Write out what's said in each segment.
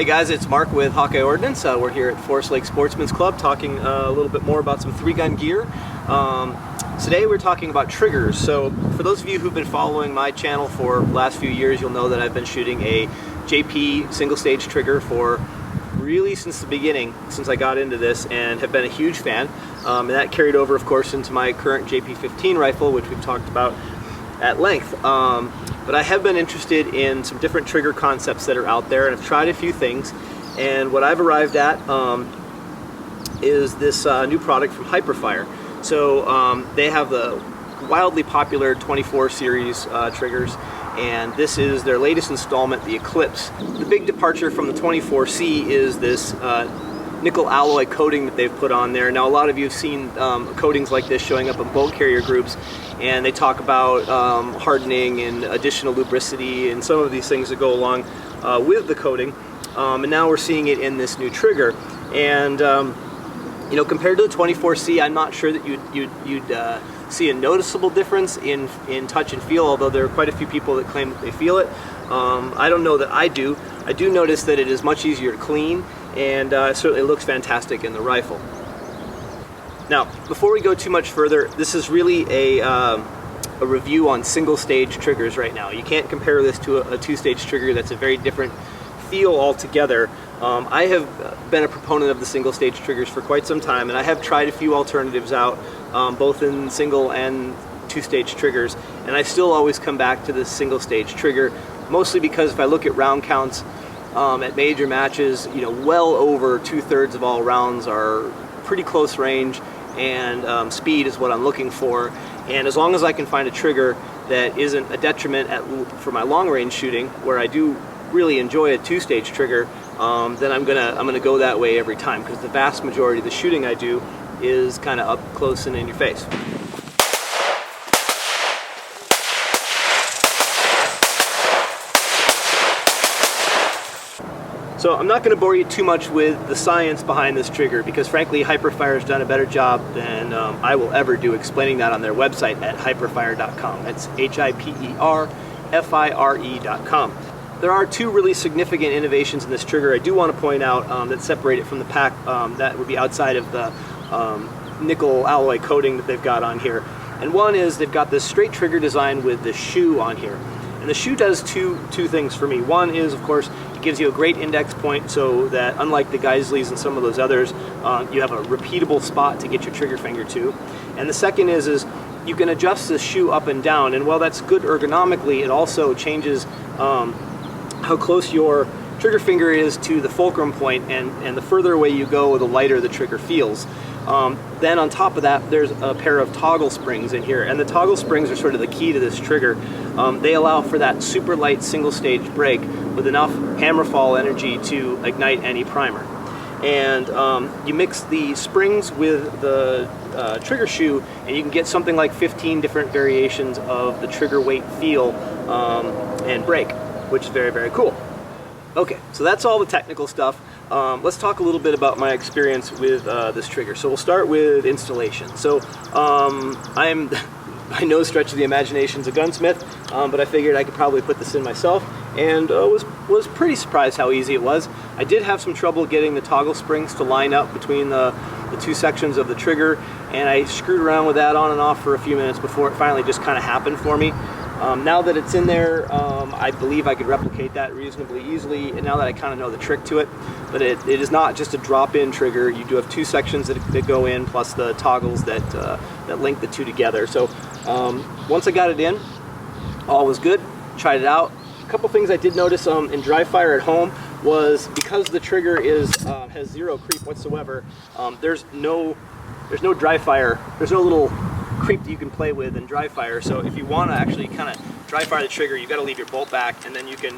Hey guys, it's Mark with Hawkeye Ordnance. We're here at Forest Lake Sportsman's Club talking a little bit more about some 3-gun gear. Today we're talking about triggers. So for those of you who've been following my channel for the last few years, you'll know that I've been shooting a JP single stage trigger for really since the beginning, since I got into this, and have been a huge fan. And that carried over, of course, into my current JP15 rifle, which we've talked about at length. But I have been interested in some different trigger concepts that are out there, and I've tried a few things. And what I've arrived at is this new product from HIPERFIRE. So they have the wildly popular 24 series triggers, and this is their latest installment, the Eclipse. The big departure from the 24C is this nickel alloy coating that they've put on there. Now, a lot of you have seen coatings like this showing up in boat carrier groups, and they talk about hardening and additional lubricity and some of these things that go along with the coating. And now we're seeing it in this new trigger. And you know, compared to the 24C, I'm not sure that you'd see a noticeable difference in touch and feel, although there are quite a few people that claim that they feel it. I don't know that I do. I do notice that it is much easier to clean, and it certainly looks fantastic in the rifle. Now, before we go too much further, this is really a review on single stage triggers right now. You can't compare this to a two-stage trigger. That's a very different feel altogether. I have been a proponent of the single stage triggers for quite some time, and I have tried a few alternatives out, both in single and two-stage triggers, and I still always come back to this single stage trigger, mostly because if I look at round counts at major matches, you know, well over 2/3 of all rounds are pretty close range, and speed is what I'm looking for. And as long as I can find a trigger that isn't a detriment for my long range shooting, where I do really enjoy a two-stage trigger, then I'm gonna go that way every time, because the vast majority of the shooting I do is kind of up close and in your face. So I'm not going to bore you too much with the science behind this trigger, because frankly HIPERFIRE has done a better job than I will ever do explaining that on their website at HIPERFIRE.com. That's HIPERFIRE.com. There are two really significant innovations in this trigger I do want to point out that separate it from the pack, that would be outside of the nickel alloy coating that they've got on here. And one is they've got this straight trigger design with the shoe on here. And the shoe does two things for me. One is, of course, it gives you a great index point, so that unlike the Geisleys and some of those others, you have a repeatable spot to get your trigger finger to. And the second is you can adjust the shoe up and down, and while that's good ergonomically, it also changes how close your trigger finger is to the fulcrum point, and the further away you go, the lighter the trigger feels. Then on top of that, there's a pair of toggle springs in here, and the toggle springs are sort of the key to this trigger. They allow for that super light single stage break with enough hammer fall energy to ignite any primer. And you mix the springs with the trigger shoe, and you can get something like 15 different variations of the trigger weight feel and break, which is very, very cool. Okay, so that's all the technical stuff. Let's talk a little bit about my experience with this trigger. So we'll start with installation. So I'm by no stretch of the imagination's a gunsmith, but I figured I could probably put this in myself, and was pretty surprised how easy it was. I did have some trouble getting the toggle springs to line up between the two sections of the trigger, and I screwed around with that on and off for a few minutes before it finally just kind of happened for me. Now that it's in there, I believe I could replicate that reasonably easily, and now that I kind of know the trick to it. But it is not just a drop-in trigger. You do have two sections that go in, plus the toggles that link the two together. So once I got it in, all was good. Tried it out. A couple things I did notice in dry fire at home was, because the trigger has zero creep whatsoever, there's no dry fire. There's no little creep that you can play with in dry fire. So if you want to actually kind of dry fire the trigger, you've got to leave your bolt back, and then you can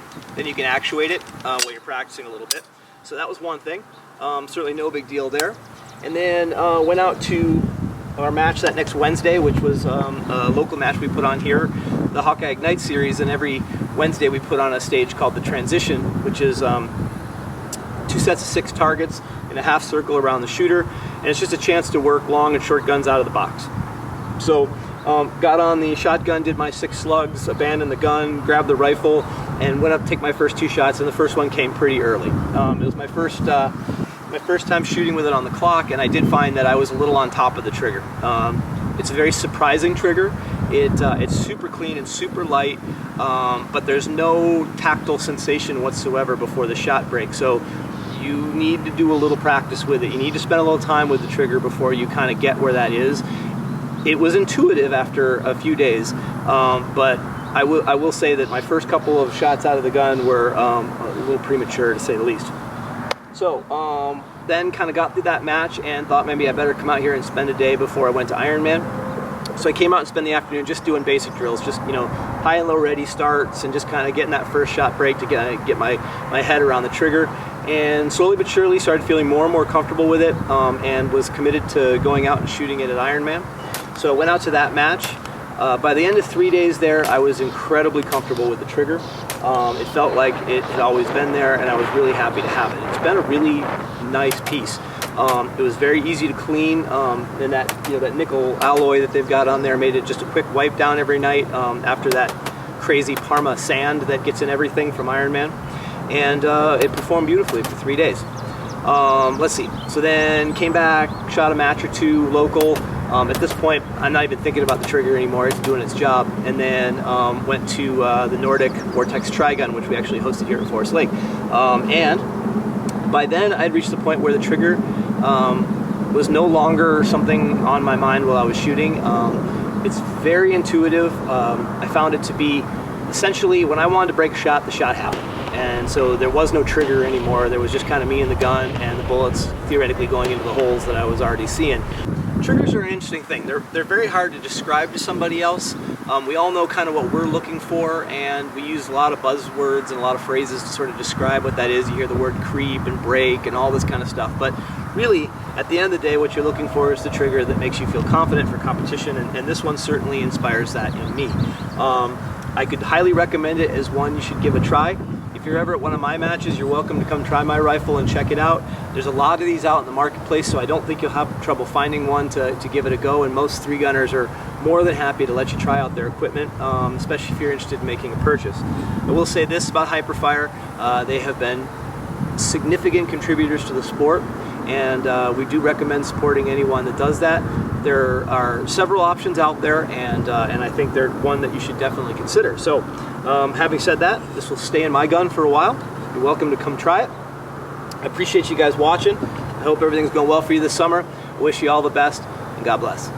actuate it while you're practicing a little bit. So that was one thing. Certainly no big deal there. And then went out to our match that next Wednesday, which was a local match we put on here, the Hawkeye Ignite series, and every Wednesday we put on a stage called the Transition, which is 2 sets of 6 targets in a half circle around the shooter, and it's just a chance to work long and short guns out of the box. So got on the shotgun, did my 6 slugs, abandoned the gun, grabbed the rifle, and went up to take my first 2 shots, and the first one came pretty early. It was my first time shooting with it on the clock, and I did find that I was a little on top of the trigger. It's a very surprising trigger. It's super clean and super light, but there's no tactile sensation whatsoever before the shot breaks. So you need to do a little practice with it. You need to spend a little time with the trigger before you kind of get where that is. It was intuitive after a few days, but I will say that my first couple of shots out of the gun were a little premature, to say the least. So then kind of got through that match and thought maybe I better come out here and spend a day before I went to Ironman. So I came out and spent the afternoon just doing basic drills, just, you know, high and low ready starts, and just kind of getting that first shot break to get my head around the trigger. And slowly but surely started feeling more and more comfortable with it, and was committed to going out and shooting it at Ironman. So I went out to that match. By the end of 3 days there, I was incredibly comfortable with the trigger. It felt like it had always been there, and I was really happy to have it. It's been a really nice piece. It was very easy to clean, and that, you know, that nickel alloy that they've got on there made it just a quick wipe down every night after that crazy Parma sand that gets in everything from Ironman. And it performed beautifully for 3 days. Let's see. So then came back, shot a match or two local. At this point, I'm not even thinking about the trigger anymore. It's doing its job. And then went to the Nordic Vortex Trigun, which we actually hosted here at Forest Lake. And by then, I'd reached the point where the trigger was no longer something on my mind while I was shooting. It's very intuitive. I found it to be essentially, when I wanted to break a shot, the shot happened. And so there was no trigger anymore. There was just kind of me and the gun and the bullets theoretically going into the holes that I was already seeing. Triggers are an interesting thing. They're very hard to describe to somebody else. We all know kind of what we're looking for, and we use a lot of buzzwords and a lot of phrases to sort of describe what that is. You hear the word creep and break and all this kind of stuff. But really, at the end of the day, what you're looking for is the trigger that makes you feel confident for competition, and this one certainly inspires that in me. I could highly recommend it as one you should give a try. If you're ever at one of my matches, you're welcome to come try my rifle and check it out. There's a lot of these out in the marketplace, so I don't think you'll have trouble finding one to give it a go, and most 3-gunners are more than happy to let you try out their equipment, especially if you're interested in making a purchase. I will say this about HIPERFIRE, they have been significant contributors to the sport, and we do recommend supporting anyone that does that. There are several options out there, and I think they're one that you should definitely consider. So having said that, this will stay in my gun for a while. You're welcome to come try it. I appreciate you guys watching. I hope everything's going well for you this summer. I wish you all the best, and God bless.